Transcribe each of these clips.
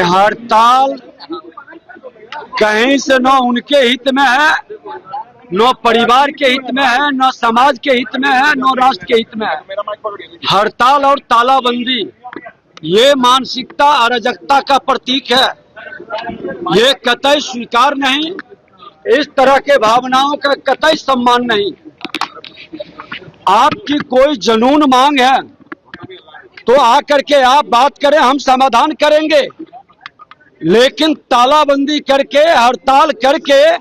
हड़ताल कहीं से न उनके हित में है, न परिवार के हित में है, न समाज के हित में है, न राष्ट्र के हित में है। हड़ताल और तालाबंदी ये मानसिकता अराजकता का प्रतीक है। ये कतई स्वीकार नहीं, इस तरह के भावनाओं का कतई सम्मान नहीं। आपकी कोई जनून मांग है तो आकर के आप बात करें, हम समाधान करेंगे। लेकिन तालाबंदी करके, हड़ताल करके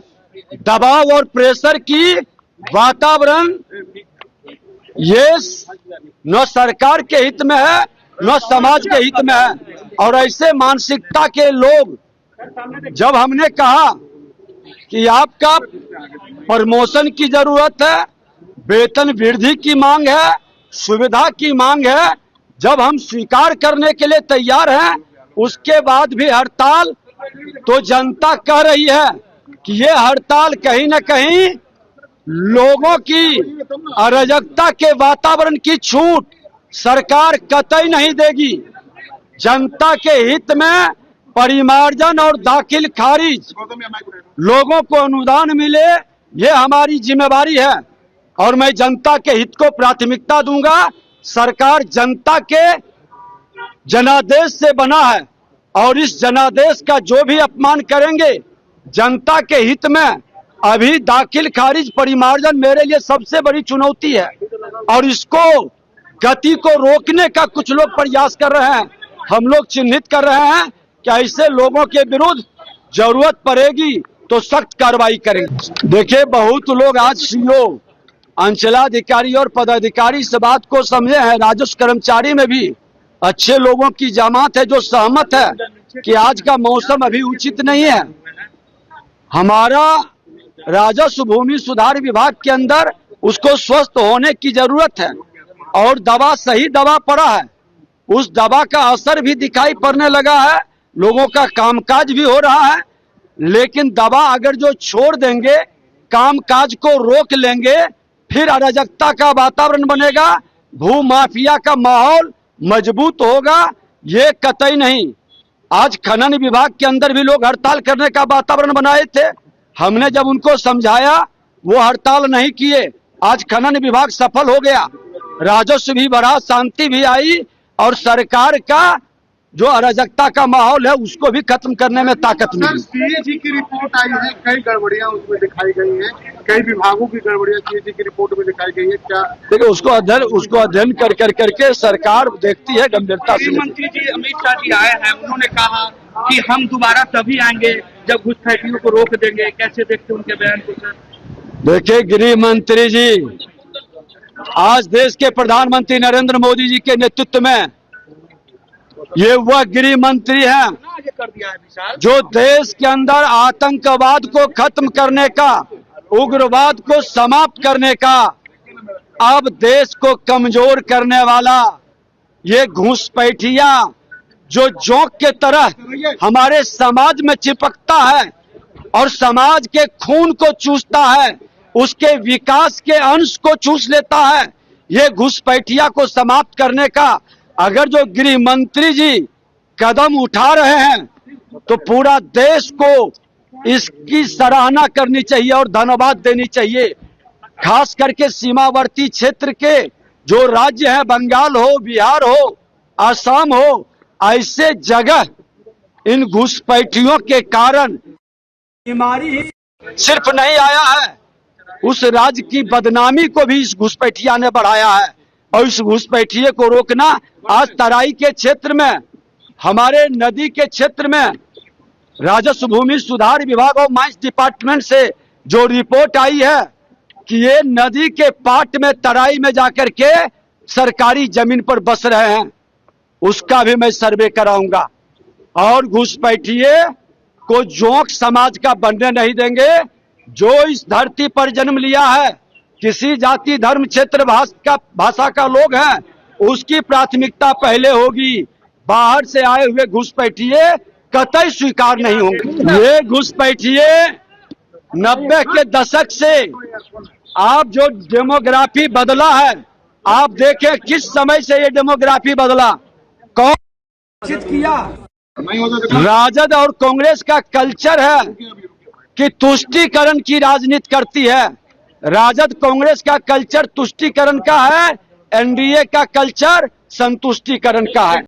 दबाव और प्रेशर की वातावरण ये न सरकार के हित में है, न समाज के हित में है। और ऐसे मानसिकता के लोग, जब हमने कहा कि आपका प्रमोशन की जरूरत है, वेतन वृद्धि की मांग है, सुविधा की मांग है, जब हम स्वीकार करने के लिए तैयार हैं, उसके बाद भी हड़ताल, तो जनता कह रही है कि ये हड़ताल कहीं न कहीं लोगों की अराजकता के वातावरण की छूट सरकार कतई नहीं देगी। जनता के हित में परिमार्जन और दाखिल खारिज, लोगों को अनुदान मिले, ये हमारी जिम्मेवारी है। और मैं जनता के हित को प्राथमिकता दूंगा। सरकार जनता के जनादेश से बना है और इस जनादेश का जो भी अपमान करेंगे जनता के हित में, अभी दाखिल खारिज परिमार्जन मेरे लिए सबसे बड़ी चुनौती है। और इसको गति को रोकने का कुछ लोग प्रयास कर रहे हैं। हम लोग चिन्हित कर रहे हैं कि ऐसे लोगों के विरुद्ध जरूरत पड़ेगी तो सख्त कार्रवाई करेंगे। देखिए, बहुत लोग आज सीओ, अंचलाधिकारी और पदाधिकारी इस बात को समझे हैं। राजस्व कर्मचारी में भी अच्छे लोगों की जमात है जो सहमत है कि आज का मौसम अभी उचित नहीं है। हमारा राजस्व भूमि सुधार विभाग के अंदर उसको स्वस्थ होने की जरूरत है और दवा, सही दवा पड़ा है, उस दवा का असर भी दिखाई पड़ने लगा है, लोगों का कामकाज भी हो रहा है। लेकिन दवा अगर जो छोड़ देंगे, कामकाज को रोक लेंगे, फिर अराजकता का वातावरण बनेगा, भू माफिया का माहौल मजबूत होगा, ये कतई नहीं। आज खनन विभाग के अंदर भी लोग हड़ताल करने का वातावरण बनाए थे। हमने जब उनको समझाया, वो हड़ताल नहीं किए। आज खनन विभाग सफल हो गया, राजस्व भी बढ़ा, शांति भी आई और सरकार का जो अराजकता का माहौल है उसको भी खत्म करने में ताकत मिली। सीएजी की रिपोर्ट आई है, कई गड़बड़ियां उसमें दिखाई गई हैं, कई विभागों की गड़बड़ियां सीएजी की रिपोर्ट में दिखाई गई है। क्या देखिए, उसको अध्ययन करके सरकार देखती है गंभीरता से। मंत्री जी अमित शाह जी आए हैं, उन्होंने कहा कि हम दोबारा तभी आएंगे जब घुसपैठियों को रोक देंगे। कैसे देखते उनके बयान को सर? देखिए, गृह मंत्री जी, आज देश के प्रधानमंत्री नरेंद्र मोदी जी के नेतृत्व में ये वह गृह मंत्री हैं जो देश के अंदर आतंकवाद को खत्म करने का, उग्रवाद को समाप्त करने का, अब देश को कमजोर करने वाला ये घुसपैठिया जो जोंक के तरह हमारे समाज में चिपकता है और समाज के खून को चूसता है, उसके विकास के अंश को चूस लेता है, ये घुसपैठिया को समाप्त करने का अगर जो गृह मंत्री जी कदम उठा रहे हैं तो पूरा देश को इसकी सराहना करनी चाहिए और धन्यवाद देनी चाहिए। खास करके सीमावर्ती क्षेत्र के जो राज्य हैं, बंगाल हो, बिहार हो, असम हो, ऐसे जगह इन घुसपैठियों के कारण बीमारी ही सिर्फ नहीं आया है, उस राज्य की बदनामी को भी इस घुसपैठिया ने बढ़ाया है। और इस घुसपैठिए को रोकना, आज तराई के क्षेत्र में, हमारे नदी के क्षेत्र में राजस्व भूमि सुधार विभाग और माइंस डिपार्टमेंट से जो रिपोर्ट आई है कि ये नदी के पाट में, तराई में जाकर के सरकारी जमीन पर बस रहे हैं, उसका भी मैं सर्वे कराऊंगा। और घुसपैठिए को जोंक समाज का बनने नहीं देंगे। जो इस धरती पर जन्म लिया है, किसी जाति धर्म क्षेत्र भाषा का लोग है, उसकी प्राथमिकता पहले होगी। बाहर से आए हुए घुसपैठिए कतई स्वीकार नहीं होंगे। ये घुसपैठिए 90 के दशक से आप जो डेमोग्राफी बदला है, आप देखें किस समय से ये डेमोग्राफी बदला, कौन किया नहीं होता तो राजद और कांग्रेस का कल्चर है कि तुष्टीकरण की राजनीति करती है। राजद कांग्रेस का कल्चर तुष्टीकरण का है, एनडीए का कल्चर संतुष्टीकरण का है।